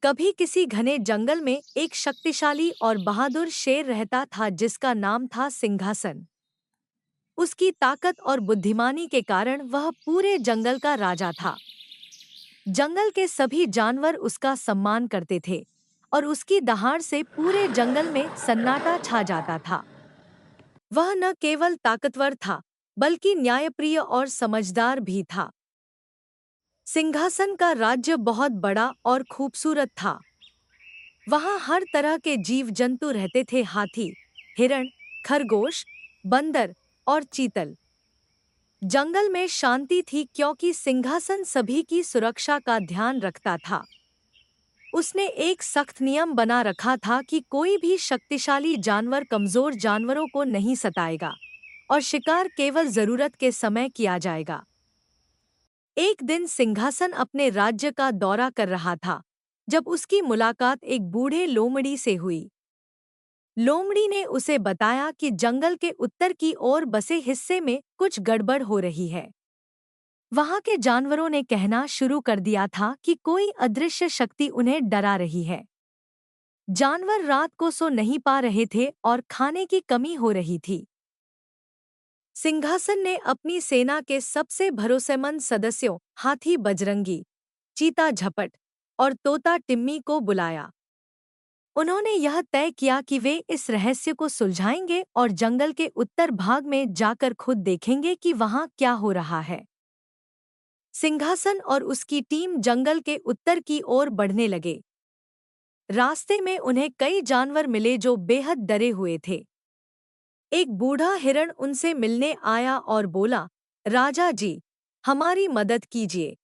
कभी किसी घने जंगल में एक शक्तिशाली और बहादुर शेर रहता था जिसका नाम था सिंहासन। उसकी ताकत और बुद्धिमानी के कारण वह पूरे जंगल का राजा था। जंगल के सभी जानवर उसका सम्मान करते थे और उसकी दहाड़ से पूरे जंगल में सन्नाटा छा जाता था। वह न केवल ताकतवर था, बल्कि न्यायप्रिय और समझदार भी था। सिंहासन का राज्य बहुत बड़ा और खूबसूरत था। वहाँ हर तरह के जीव जंतु रहते थे, हाथी, हिरण, खरगोश, बंदर और चीतल। जंगल में शांति थी क्योंकि सिंहासन सभी की सुरक्षा का ध्यान रखता था। उसने एक सख्त नियम बना रखा था कि कोई भी शक्तिशाली जानवर कमजोर जानवरों को नहीं सताएगा और शिकार केवल जरूरत के समय किया जाएगा। एक दिन सिंहासन अपने राज्य का दौरा कर रहा था जब उसकी मुलाकात एक बूढ़े लोमड़ी से हुई। लोमड़ी ने उसे बताया कि जंगल के उत्तर की ओर बसे हिस्से में कुछ गड़बड़ हो रही है। वहां के जानवरों ने कहना शुरू कर दिया था कि कोई अदृश्य शक्ति उन्हें डरा रही है। जानवर रात को सो नहीं पा रहे थे और खाने की कमी हो रही थी। सिंहासन ने अपनी सेना के सबसे भरोसेमंद सदस्यों हाथी बजरंगी, चीता झपट और तोता टिम्मी को बुलाया। उन्होंने यह तय किया कि वे इस रहस्य को सुलझाएंगे और जंगल के उत्तर भाग में जाकर खुद देखेंगे कि वहां क्या हो रहा है। सिंहासन और उसकी टीम जंगल के उत्तर की ओर बढ़ने लगे। रास्ते में उन्हें कई जानवर मिले जो बेहद डरे हुए थे। एक बूढ़ा हिरण उनसे मिलने आया और बोला, राजा जी, हमारी मदद कीजिए।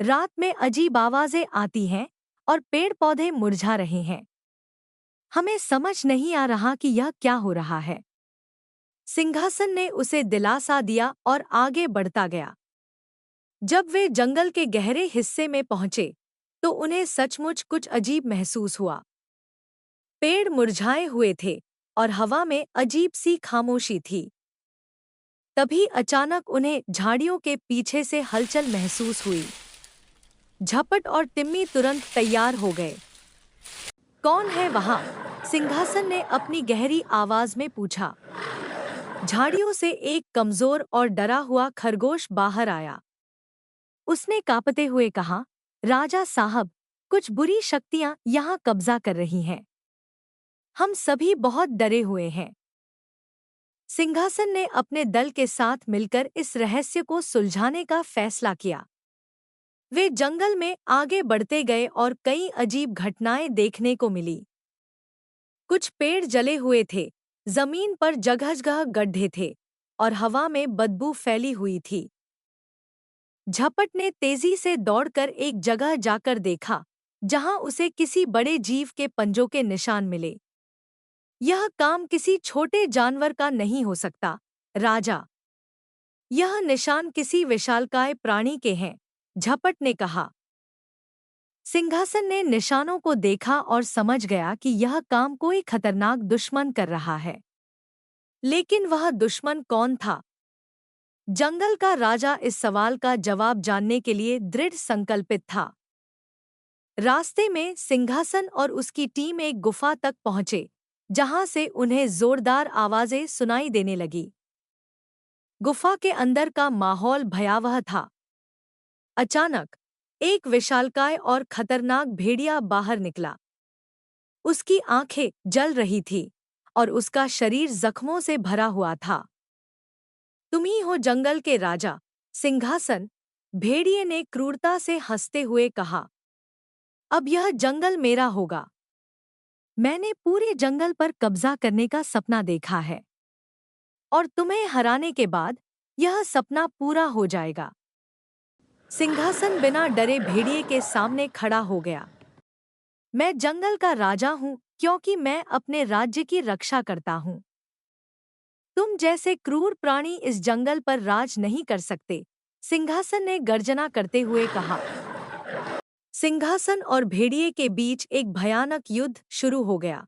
रात में अजीब आवाजें आती हैं और पेड़ पौधे मुरझा रहे हैं। हमें समझ नहीं आ रहा कि यह क्या हो रहा है। सिंहासन ने उसे दिलासा दिया और आगे बढ़ता गया। जब वे जंगल के गहरे हिस्से में पहुंचे तो उन्हें सचमुच कुछ अजीब महसूस हुआ। पेड़ मुरझाए हुए थे और हवा में अजीब सी खामोशी थी। तभी अचानक उन्हें झाड़ियों के पीछे से हलचल महसूस हुई। झपट और टिम्मी तुरंत तैयार हो गए। कौन है वहां? सिंहासन ने अपनी गहरी आवाज में पूछा। झाड़ियों से एक कमजोर और डरा हुआ खरगोश बाहर आया। उसने कांपते हुए कहा, राजा साहब, कुछ बुरी शक्तियां यहाँ कब्जा कर रही हैं। हम सभी बहुत डरे हुए हैं। सिंहासन ने अपने दल के साथ मिलकर इस रहस्य को सुलझाने का फैसला किया। वे जंगल में आगे बढ़ते गए और कई अजीब घटनाएं देखने को मिली। कुछ पेड़ जले हुए थे, जमीन पर जगह-जगह गड्ढे थे और हवा में बदबू फैली हुई थी। झपट ने तेजी से दौड़कर एक जगह जाकर देखा जहां उसे किसी बड़े जीव के पंजों के निशान मिले। यह काम किसी छोटे जानवर का नहीं हो सकता, राजा। यह निशान किसी विशालकाय प्राणी के हैं, झपट ने कहा। सिंहासन ने निशानों को देखा और समझ गया कि यह काम कोई खतरनाक दुश्मन कर रहा है। लेकिन वह दुश्मन कौन था? जंगल का राजा इस सवाल का जवाब जानने के लिए दृढ़ संकल्पित था। रास्ते में सिंहासन और उसकी टीम एक गुफा तक पहुंचे, जहां से उन्हें जोरदार आवाजें सुनाई देने लगी। गुफा के अंदर का माहौल भयावह था। अचानक एक विशालकाय और खतरनाक भेड़िया बाहर निकला। उसकी आंखें जल रही थीं और उसका शरीर जख्मों से भरा हुआ था। तुम ही हो जंगल के राजा, सिंहासन, भेड़िए ने क्रूरता से हंसते हुए कहा। अब यह जंगल मेरा होगा। मैंने पूरे जंगल पर कब्जा करने का सपना देखा है और तुम्हें हराने के बाद यह सपना पूरा हो जाएगा। सिंहासन बिना डरे भेड़िए के सामने खड़ा हो गया। मैं जंगल का राजा हूँ क्योंकि मैं अपने राज्य की रक्षा करता हूँ। तुम जैसे क्रूर प्राणी इस जंगल पर राज नहीं कर सकते, सिंहासन ने गर्जना करते हुए कहा। सिंहासन और भेड़िए के बीच एक भयानक युद्ध शुरू हो गया।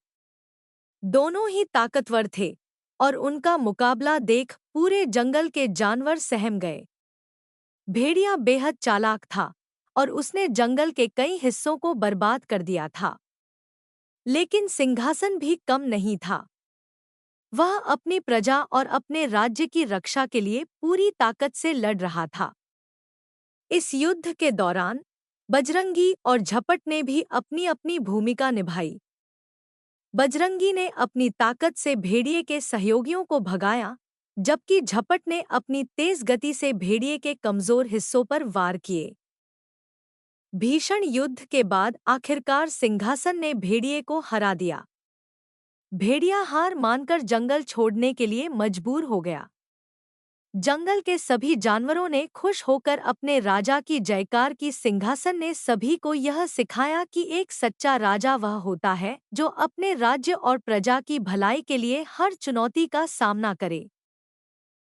दोनों ही ताकतवर थे और उनका मुकाबला देख पूरे जंगल के जानवर सहम गए। भेड़िया बेहद चालाक था और उसने जंगल के कई हिस्सों को बर्बाद कर दिया था। लेकिन सिंहासन भी कम नहीं था। वह अपनी प्रजा और अपने राज्य की रक्षा के लिए पूरी ताकत से लड़ रहा था। इस युद्ध के दौरान बजरंगी और झपट ने भी अपनी अपनी भूमिका निभाई। बजरंगी ने अपनी ताकत से भेड़िए के सहयोगियों को भगाया, जबकि झपट ने अपनी तेज गति से भेड़िए के कमजोर हिस्सों पर वार किए। भीषण युद्ध के बाद आखिरकार सिंहासन ने भेड़िए को हरा दिया। भेड़िया हार मानकर जंगल छोड़ने के लिए मजबूर हो गया। जंगल के सभी जानवरों ने खुश होकर अपने राजा की जयकार की। सिंहासन ने सभी को यह सिखाया कि एक सच्चा राजा वह होता है जो अपने राज्य और प्रजा की भलाई के लिए हर चुनौती का सामना करे।